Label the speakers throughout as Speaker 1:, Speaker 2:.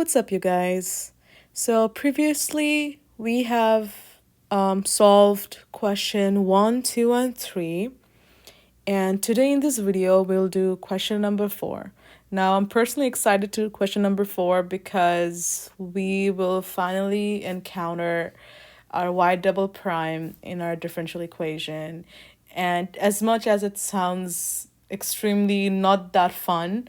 Speaker 1: what's up, you guys? So previously we have solved question 1, 2, and 3, and today in this video we'll do question number 4. Now I'm personally excited to do question number 4 because we will finally encounter our y double prime in our differential equation. And as much as it sounds extremely not that fun,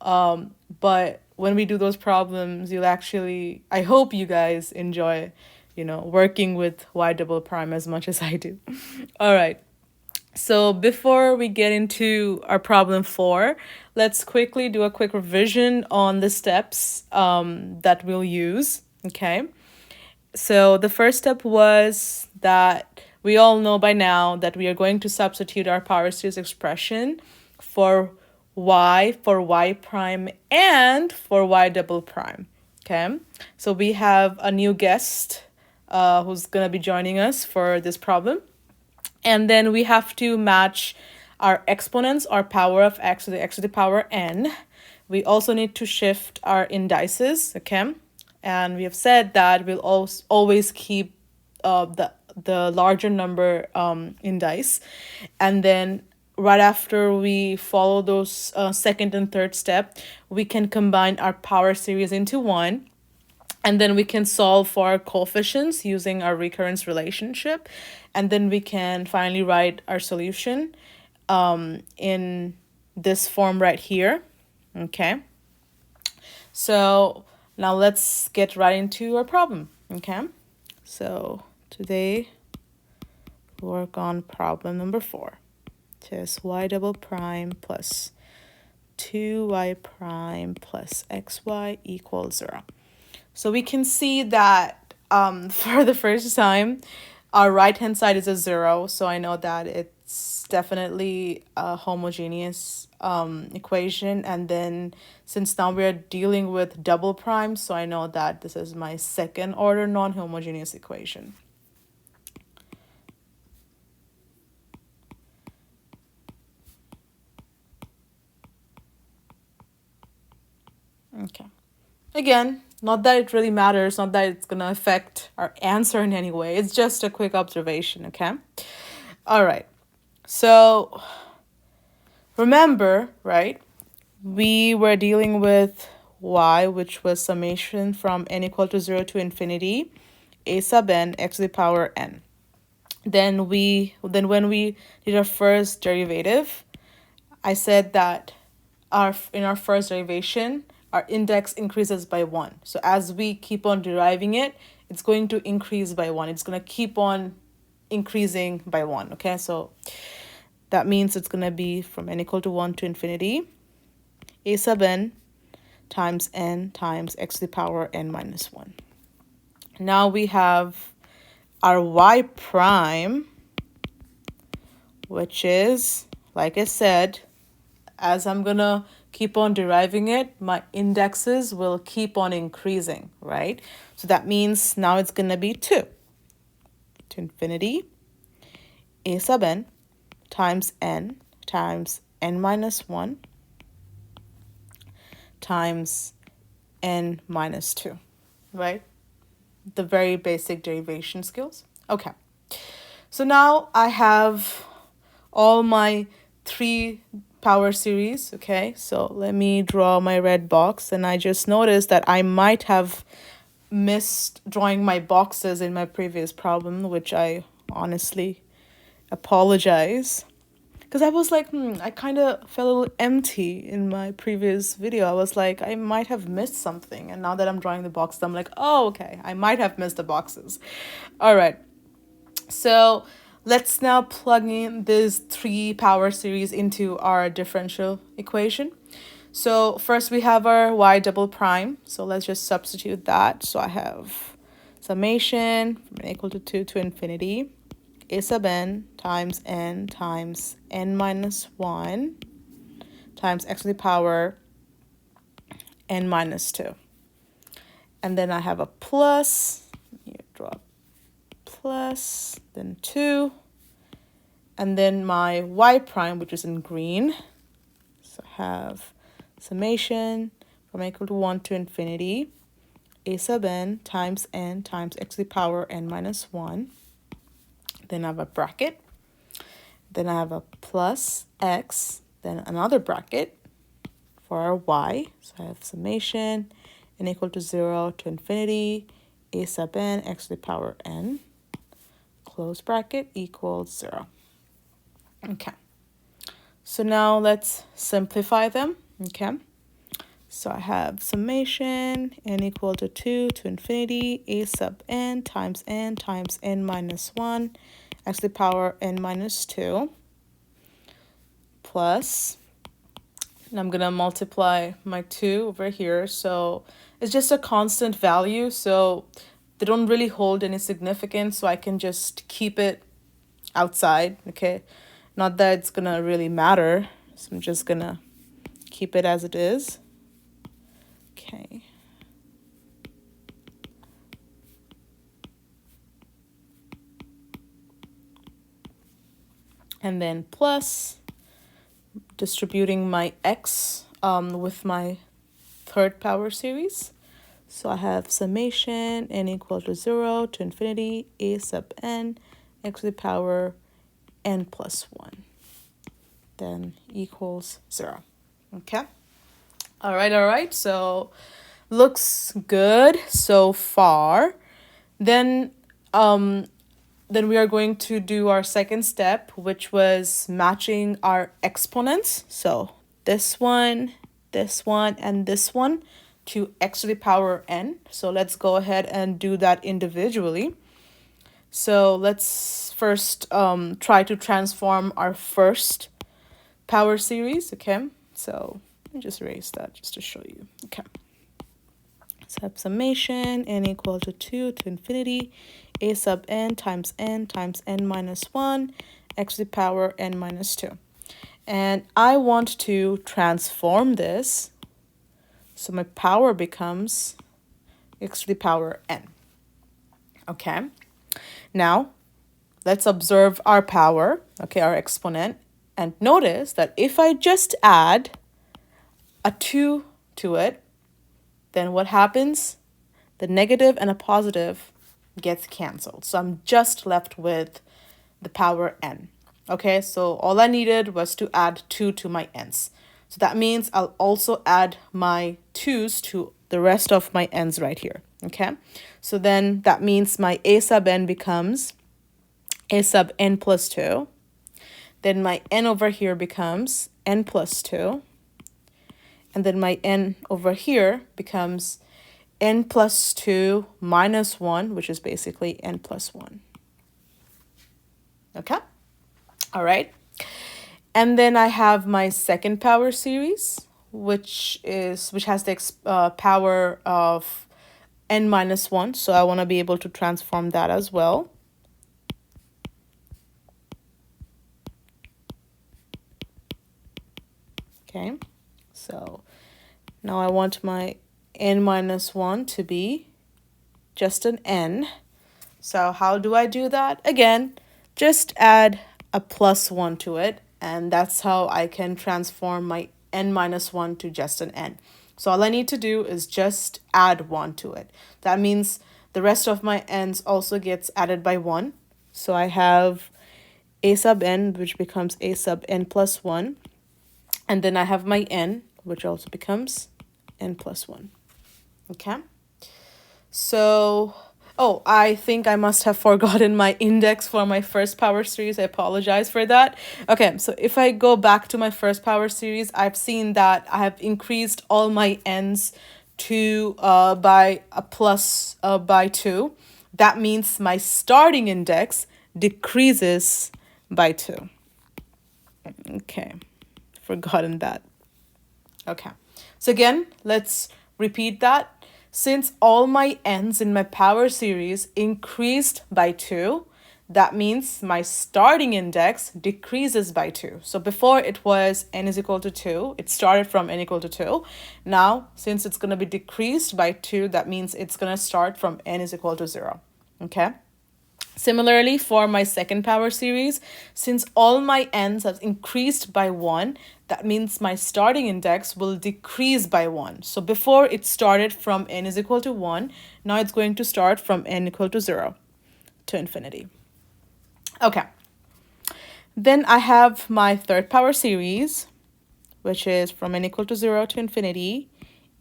Speaker 1: but when we do those problems, you'll actually, I hope you guys enjoy, working with y double prime as much as I do. All right. So before we get into our problem 4, let's quickly do a quick revision on the steps that we'll use. Okay. So the first step was that we all know by now that we are going to substitute our power series expression for y prime and for y double prime. Okay, so we have a new guest who's gonna be joining us for this problem, and then we have to match our exponents, our power of x to the x to the power n. We also need to shift our indices. Okay, and we have said that we'll always keep the larger number indice, and then right after we follow those second and third step, we can combine our power series into one, and then we can solve for our coefficients using our recurrence relationship, and then we can finally write our solution in this form right here. Okay, so now let's get right into our problem. Okay, so today we'll work on problem number 4. Just y double prime plus 2y prime plus xy equals 0. So we can see that for the first time, our right-hand side is a 0. So I know that it's definitely a homogeneous equation. And then since now we're dealing with double prime, so I know that this is my second order non-homogeneous equation. Okay. Again, not that it really matters, not that it's going to affect our answer in any way. It's just a quick observation, okay? All right. So remember, right, we were dealing with y, which was summation from n equal to 0 to infinity, a sub n, x to the power n. Then when we did our first derivative, I said that in our first derivation, our index increases by 1. So as we keep on deriving it, it's going to increase by 1. It's going to keep on increasing by 1. Okay, so that means it's going to be from n equal to 1 to infinity, a sub n times x to the power n minus 1. Now we have our y prime, which is, like I said, as I'm going to keep on deriving it, my indexes will keep on increasing, right? So that means now it's going to be 2 to infinity, a sub n times n minus 1 times n minus 2, right? The very basic derivation skills. Okay. So now I have all my 3 power series. Okay, so let me draw my red box, and I just noticed that I might have missed drawing my boxes in my previous problem, which I honestly apologize, because I was like, I kind of felt a little empty in my previous video. I was like, I might have missed something, and now that I'm drawing the boxes, I'm like, oh, okay, I might have missed the boxes. All right, so let's now plug in these 3 power series into our differential equation. So first we have our y double prime. So let's just substitute that. So I have summation from n equal to 2 to infinity, a sub n times n minus 1 times x to the power n minus 2. And then I have a plus, here, draw plus, then 2, and then my y prime, which is in green. So I have summation from n equal to 1 to infinity, a sub n times x to the power n minus 1. Then I have a bracket. Then I have a plus x, then another bracket for our y. So I have summation n equal to 0 to infinity, a sub n x to the power n, close bracket, equals 0. Okay. So now let's simplify them. Okay. So I have summation n equal to 2 to infinity, a sub n times n minus 1, x to the power n minus 2, plus, and I'm going to multiply my 2 over here. So it's just a constant value, so they don't really hold any significance, so I can just keep it outside, okay? Not that it's going to really matter, so I'm just going to keep it as it is. Okay. And then plus, distributing my x with my third power series. So I have summation n equal to 0 to infinity, a sub n, x to the power n plus 1. Then equals 0. Okay. All right. So looks good so far. Then we are going to do our second step, which was matching our exponents. So this one, and this one to x to the power n. So let's go ahead and do that individually. So let's first try to transform our first power series. Okay, so let me just erase that just to show you. Okay, so I have summation n equal to 2 to infinity, a sub n times n minus 1, x to the power n minus 2. And I want to transform this, so my power becomes x to the power n. Okay, now let's observe our power, okay, our exponent, and notice that if I just add a 2 to it, then what happens? The negative and a positive gets canceled. So I'm just left with the power n. Okay, so all I needed was to add 2 to my n's. So that means I'll also add my 2's to the rest of my n's right here. Okay, so then that means my a sub n becomes a sub n plus 2. Then my n over here becomes n plus 2. And then my n over here becomes n plus 2 minus 1, which is basically n plus 1. Okay? All right. And then I have my second power series, which has the power of n minus 1. So I want to be able to transform that as well. Okay, so now I want my n minus 1 to be just an n. So how do I do that? Again, just add a plus 1 to it, and that's how I can transform my n minus 1 to just an n. So all I need to do is just add 1 to it. That means the rest of my n's also gets added by 1. So I have a sub n, which becomes a sub n plus 1. And then I have my n, which also becomes n plus 1. Okay? So, oh, I think I must have forgotten my index for my first power series. I apologize for that. Okay, so if I go back to my first power series, I've seen that I have increased all my n's to by a plus by 2. That means my starting index decreases by 2. Okay. Forgotten that. Okay, so again, let's repeat that. Since all my n's in my power series increased by 2, that means my starting index decreases by 2. So before it was n is equal to 2, it started from n equal to 2. Now, since it's going to be decreased by 2, that means it's going to start from n is equal to 0. Okay, Similarly, for my second power series, since all my n's have increased by 1, that means my starting index will decrease by 1. So before it started from n is equal to 1, now it's going to start from n equal to 0 to infinity. Okay. Then I have my third power series, which is from n equal to 0 to infinity,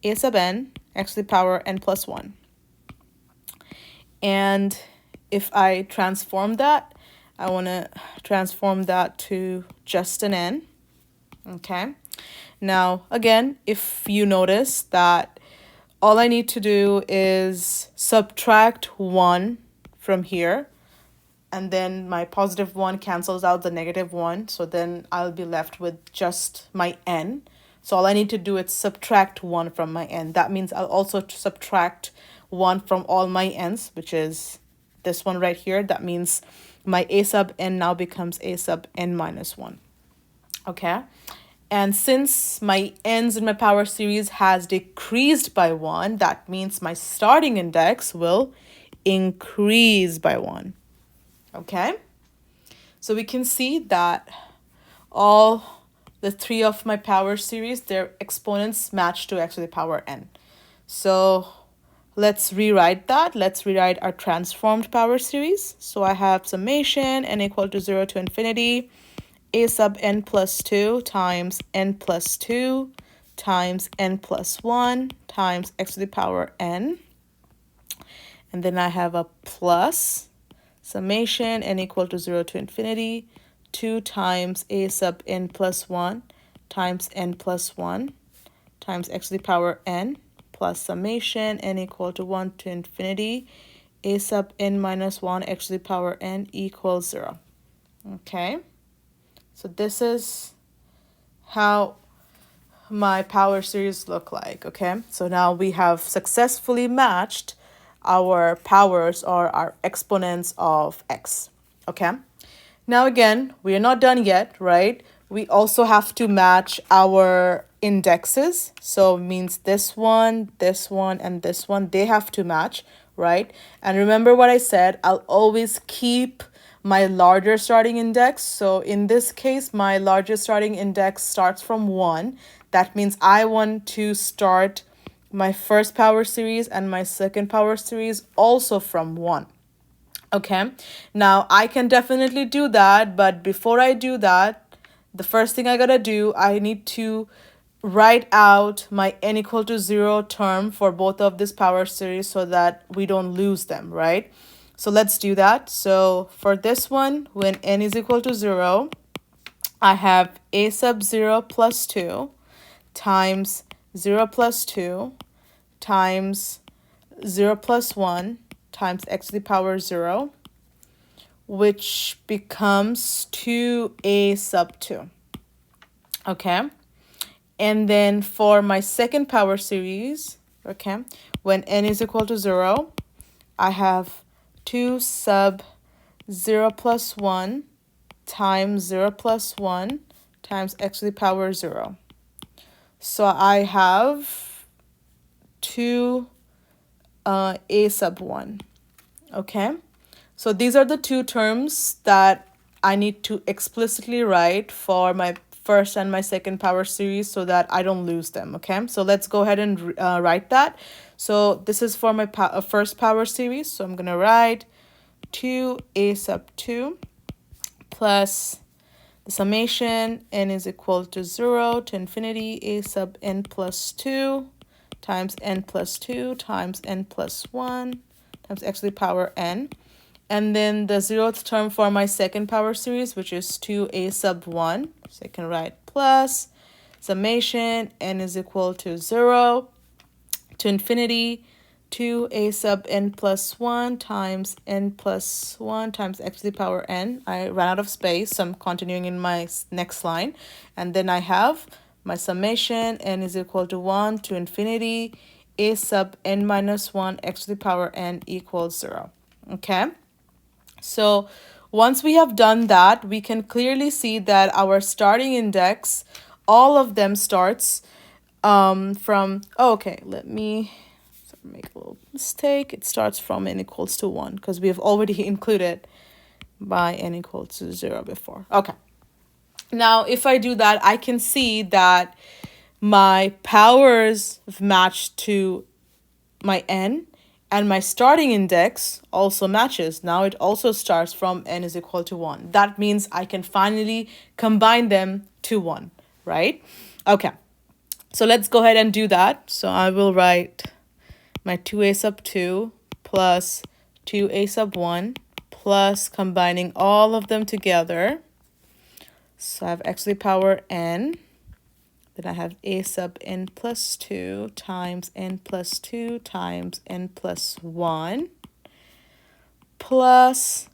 Speaker 1: a sub n, x to the power n plus 1. And if I transform that, I want to transform that to just an n. Okay. Now, again, if you notice that all I need to do is subtract 1 from here, and then my positive 1 cancels out the negative 1, so then I'll be left with just my n. So all I need to do is subtract 1 from my n. That means I'll also subtract 1 from all my n's, which is this one right here. That means my a sub n now becomes a sub n minus 1. Okay? And since my n's in my power series has decreased by 1, that means my starting index will increase by 1. Okay? So we can see that all the 3 of my power series, their exponents match to x to the power n. So let's rewrite that. Let's rewrite our transformed power series. So I have summation n equal to 0 to infinity a sub n plus 2 times n plus 2 times n plus 1 times x to the power n. And then I have a plus summation n equal to 0 to infinity 2 times a sub n plus 1 times n plus 1 times x to the power n plus summation n equal to 1 to infinity a sub n minus 1 x to the power n equals 0. Okay, so this is how my power series look like. Okay, so now we have successfully matched our powers or our exponents of x. Okay, now again, we are not done yet, right? We also have to match our indexes. So it means this one, and this one, they have to match, right? And remember what I said, I'll always keep my larger starting index. So in this case, my largest starting index starts from 1. That means I want to start my first power series and my second power series also from 1. Okay, now I can definitely do that, but before I do that, the first thing I gotta do, I need to write out my n equal to 0 term for both of this power series so that we don't lose them, right? So let's do that. So for this one, when n is equal to 0, I have a sub 0 plus 2 times 0 plus 2 times 0 plus 1 times x to the power 0, which becomes 2a sub 2. Okay, and then for my second power series, okay, when n is equal to 0, I have 2 sub 0 plus 1 times 0 plus 1 times x to the power 0. So I have 2 a sub 1. Okay, so these are the two terms that I need to explicitly write for my first and my second power series so that I don't lose them. Okay, so let's go ahead and write that. So this is for my first power series. So I'm going to write 2a sub 2 plus the summation n is equal to 0 to infinity a sub n plus 2 times n plus 2 times n plus 1 times x to the power n. And then the 0th term for my second power series, which is 2a sub 1. So I can write plus summation n is equal to 0 to infinity 2a sub n plus 1 times n plus 1 times x to the power n. I ran out of space, so I'm continuing in my next line. And then I have my summation n is equal to 1 to infinity a sub n minus 1 x to the power n equals 0. Okay, so once we have done that, we can clearly see that our starting index, all of them starts from, oh, okay, let me make a little mistake. It starts from n equals to 1 because we have already included by n equals to 0 before. Okay. Now, if I do that, I can see that my powers have matched to my n, and my starting index also matches. Now it also starts from n is equal to 1. That means I can finally combine them to 1, right? Okay, so let's go ahead and do that. So I will write my 2a sub 2 plus 2a sub 1 plus combining all of them together. So I have x to the power n. Then I have a sub n plus 2 times n plus 2 times n plus 1 plus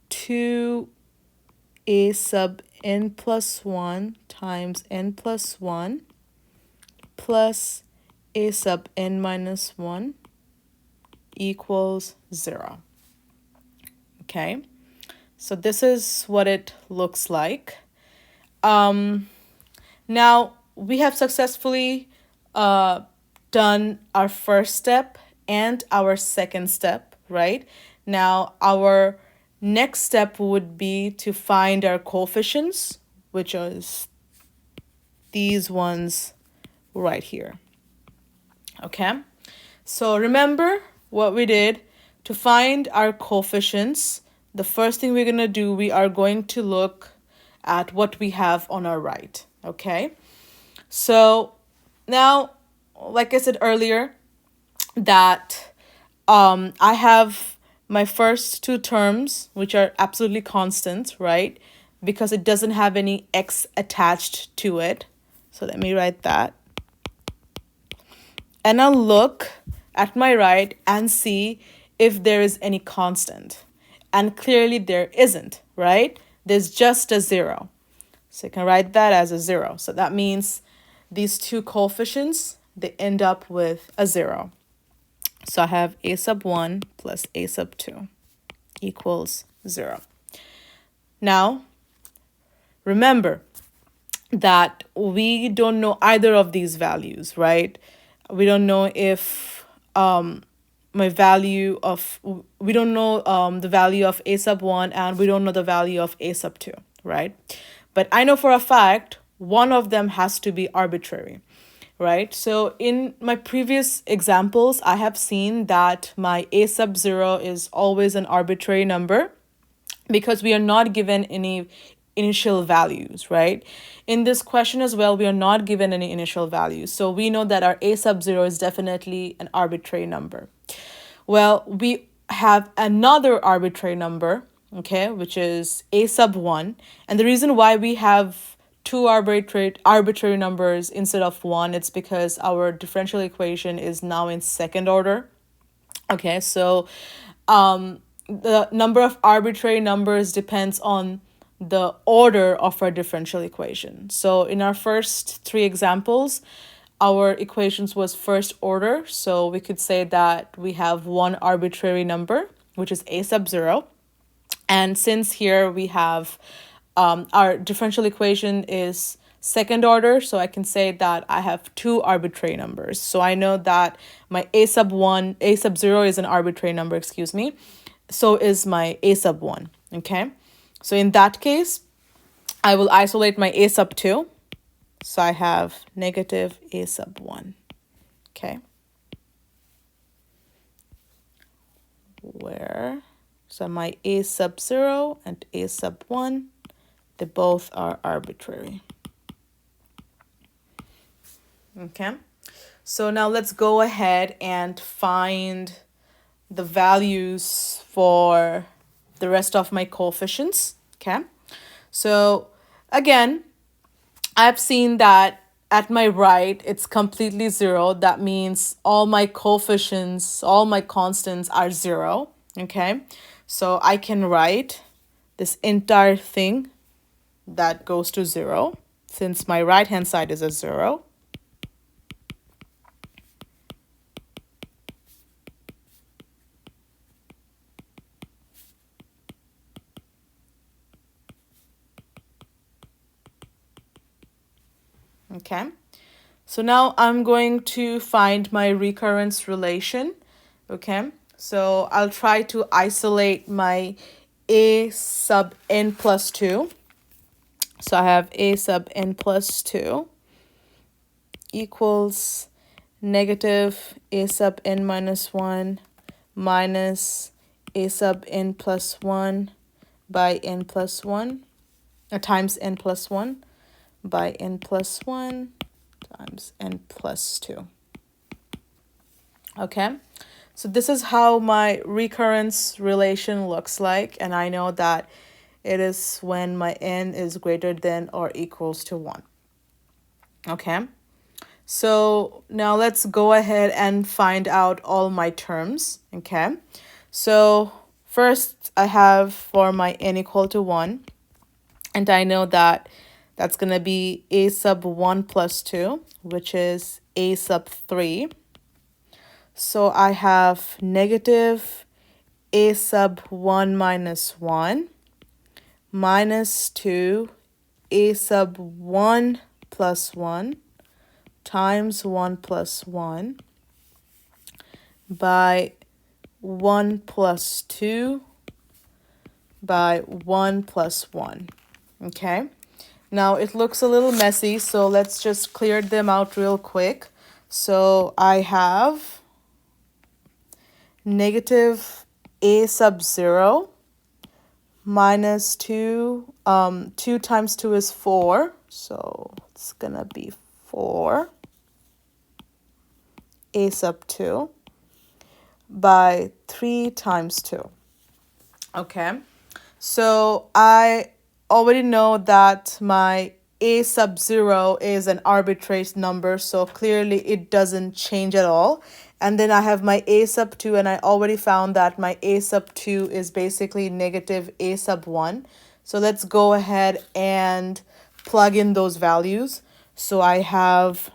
Speaker 1: 2a sub n plus 1 times n plus 1 plus a sub n minus 1 equals 0. Okay, so this is what it looks like. Now, we have successfully done our first step and our second step, right? Now, our next step would be to find our coefficients, which is these ones right here. Okay, so remember what we did. To find our coefficients, the first thing we're going to do, we are going to look at what we have on our right. Okay, so now, like I said earlier, that I have my first two terms, which are absolutely constant, right? Because it doesn't have any x attached to it. So let me write that. And I'll look at my right and see if there is any constant. And clearly there isn't, right? There's just a 0. So you can write that as a 0. So that means these two coefficients, they end up with a 0. So I have a sub 1 plus a sub 2 equals 0. Now, remember that we don't know either of these values, right? We don't know if we don't know the value of a sub 1, and we don't know the value of a sub 2, right? But I know for a fact one of them has to be arbitrary, right? So in my previous examples, I have seen that my a sub 0 is always an arbitrary number because we are not given any initial values, right? In this question as well, we are not given any initial values. So we know that our a sub 0 is definitely an arbitrary number. Well, we have another arbitrary number, okay, which is a sub 1. And the reason why we have two arbitrary numbers instead of one, it's because our differential equation is now in second order. Okay, so the number of arbitrary numbers depends on the order of our differential equation. So in our first three examples, our equations was first order. So we could say that we have one arbitrary number, which is a sub 0. And since here we have our differential equation is second order, so I can say that I have two arbitrary numbers. So I know that my a sub 0 is an arbitrary number, excuse me. So is my a sub 1, okay? So in that case, I will isolate my a sub 2. So I have negative a sub 1, okay? So my a sub 0 and a sub 1, they both are arbitrary. Okay, so now let's go ahead and find the values for the rest of my coefficients. Okay, so again, I've seen that at my right, it's completely 0. That means all my coefficients, all my constants are 0. Okay, so I can write this entire thing that goes to 0 since my right hand side is a 0. Okay, So now I'm going to find my recurrence relation. Okay, so I'll try to isolate my a sub n plus 2. So I have a sub n plus 2 equals negative a sub n minus 1 minus a sub n plus 1 by n plus 1 times n plus 1 by n plus 1 times n plus 2. Okay, so this is how my recurrence relation looks like, and I know that it is when my n is greater than or equals to 1. Okay, so now let's go ahead and find out all my terms. Okay, so first I have for my n equal to 1, and I know that that's going to be a sub 1 plus 2, which is a sub 3. So I have negative a sub 1 minus 1 minus 2 a sub 1 plus 1 times 1 plus 1 by 1 plus 2 by 1 plus 1. Okay, now it looks a little messy, so let's just clear them out real quick. So I have negative a sub 0 minus 2. 2 times 2 is 4, so it's gonna be 4 a sub 2 by 3 times 2. Okay, so I already know that my a sub 0 is an arbitrary number, so clearly it doesn't change at all. And then I have my a sub 2, and I already found that my a sub 2 is basically negative a sub 1. So let's go ahead and plug in those values. So I have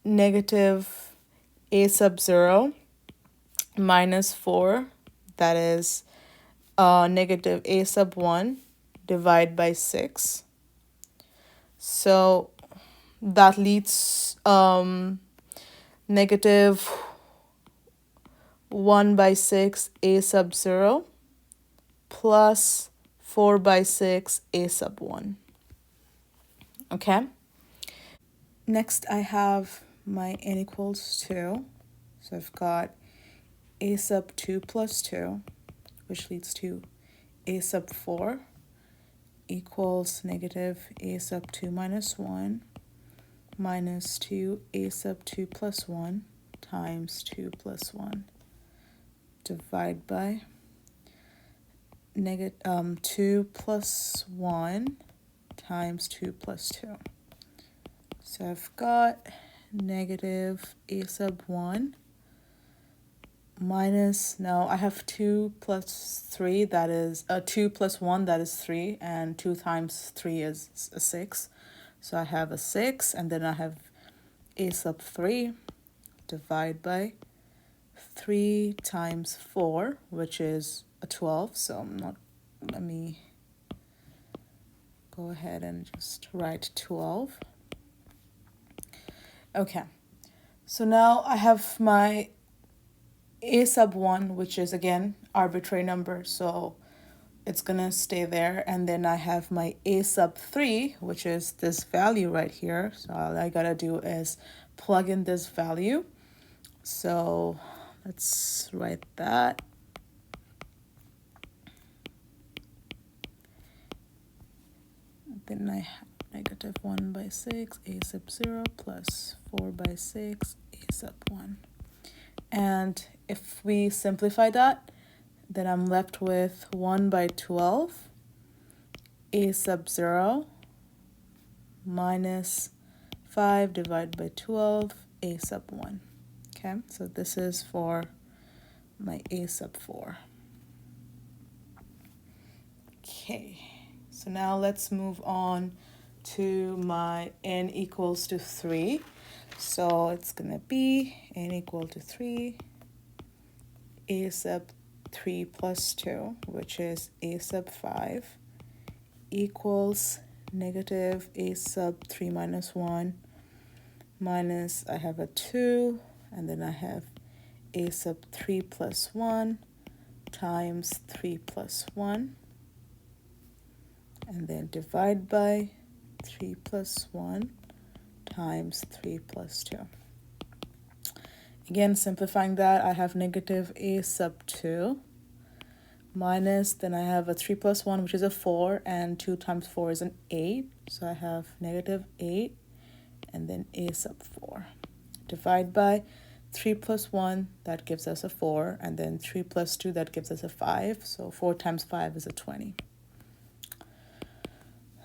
Speaker 1: negative a sub 0 minus 4, that is negative a sub 1 divided by 6. So that leads negative 1 by 6 a sub 0 plus 4 by 6 a sub 1. Okay, next I have my n equals 2. So I've got a sub 2 plus 2, which leads to a sub 4 equals negative a sub 2 minus 1 minus 2 a sub 2 plus 1 times 2 plus 1 divide by 2 plus 1 times 2 plus 2. So I've got negative a sub 1 minus, now I have 2 plus 3, that is 2 plus 1, that is 3, and 2 times 3 is a 6. So I have a 6, and then I have a sub 3 divide by 3 times 4, which is a 12. So let me go ahead and just write 12. Okay, so now I have my a sub 1, which is again arbitrary number, so it's gonna stay there. And then I have my a sub 3, which is this value right here. So all I gotta do is plug in this value. So let's write that. Then I have negative 1 by 6 a sub 0 plus 4 by 6 a sub 1. And if we simplify that, then I'm left with 1 by 12 a sub 0 minus 5 divided by 12 a sub 1. Okay, so this is for my a sub 4. Okay, so now let's move on to my n equals to 3. So it's gonna be n equal to 3 a sub 3 plus 2, which is a sub 5, equals negative a sub 3 minus 1 minus I have a 2, and then I have a sub 3 plus 1 times 3 plus 1, and then divide by 3 plus 1 times 3 plus 2. Again, simplifying that, I have negative a sub 2 minus, then I have a 3 plus 1, which is a 4, and 2 times 4 is an 8. So I have negative 8, and then a sub 4. Divide by 3 plus 1, that gives us a 4, and then 3 plus 2, that gives us a 5. So 4 times 5 is a 20.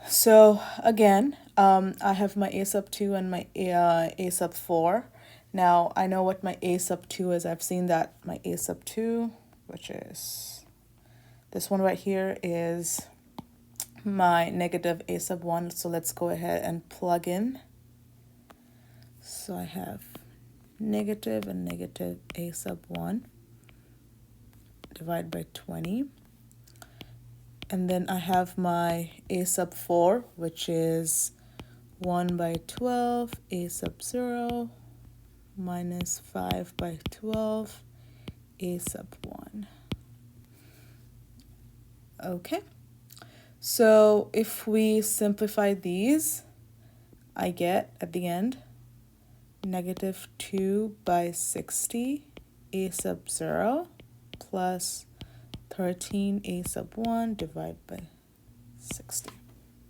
Speaker 1: So again, I have my a sub 2 and my a sub 4. Now I know what my a sub 2 is. I've seen that my a sub 2, which is this one right here, is my negative a sub 1. So let's go ahead and plug in. So I have negative and negative a sub 1 divided by 20. And then I have my a sub 4, which is 1 by 12 a sub 0 minus 5 by 12 a sub 1. Okay, so if we simplify these, I get at the end negative 2 by 60 a sub 0 plus 13 a sub 1 divided by 60.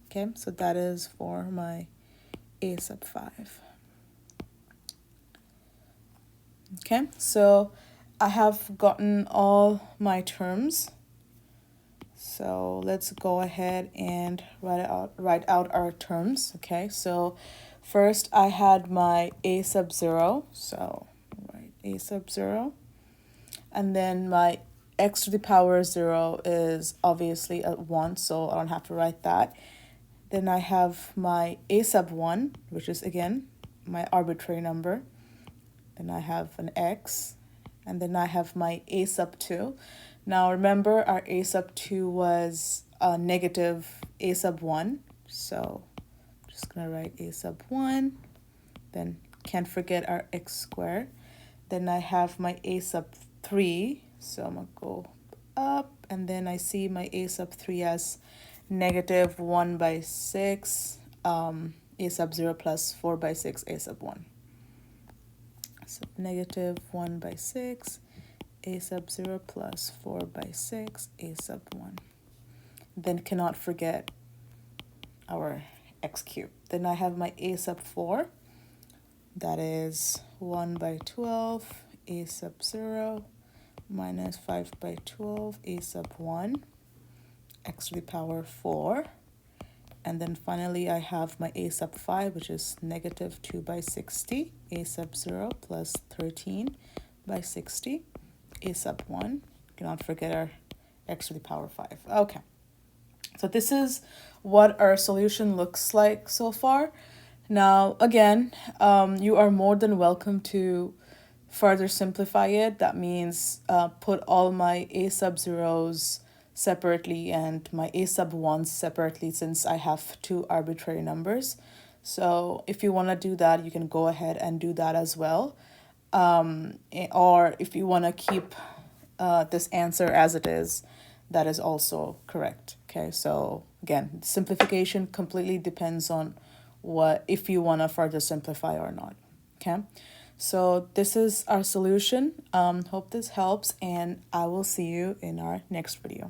Speaker 1: Okay, so that is for my a sub 5. Okay, so I have gotten all my terms. So let's go ahead and write out our terms. Okay, so first I had my a sub 0, so write a sub 0, and then my x to the power 0 is obviously at 1, so I don't have to write that. Then I have my a sub 1, which is again my arbitrary number. Then I have an x, and then I have my a sub 2. Now remember, our a sub 2 was negative a sub 1, so I'm just going to write a sub 1, then can't forget our x squared. Then I have my a sub 3, so I'm going to go up, and then I see my a sub 3 as negative 1 by 6 a sub 0 plus 4 by 6 a sub 1. So negative 1 by 6 a sub 0 plus 4 by 6 a sub 1. Then cannot forget our x cubed. Then I have my a sub 4. That is 1 by 12 a sub 0 minus 5 by 12 a sub 1 x to the power 4. And then finally I have my a sub 5, which is negative 2 by 60 a sub 0 plus 13 by 60 a sub 1. Cannot forget our x to the power 5. Okay, so this is what our solution looks like so far. Now again, you are more than welcome to further simplify it. That means put all my a sub 0s separately and my a sub 1s separately, since I have two arbitrary numbers. So if you want to do that, you can go ahead and do that as well. Or if you want to keep this answer as it is, that is also correct. Okay, so again, simplification completely depends on if you want to further simplify or not. Okay, so this is our solution. Hope this helps, and I will see you in our next video.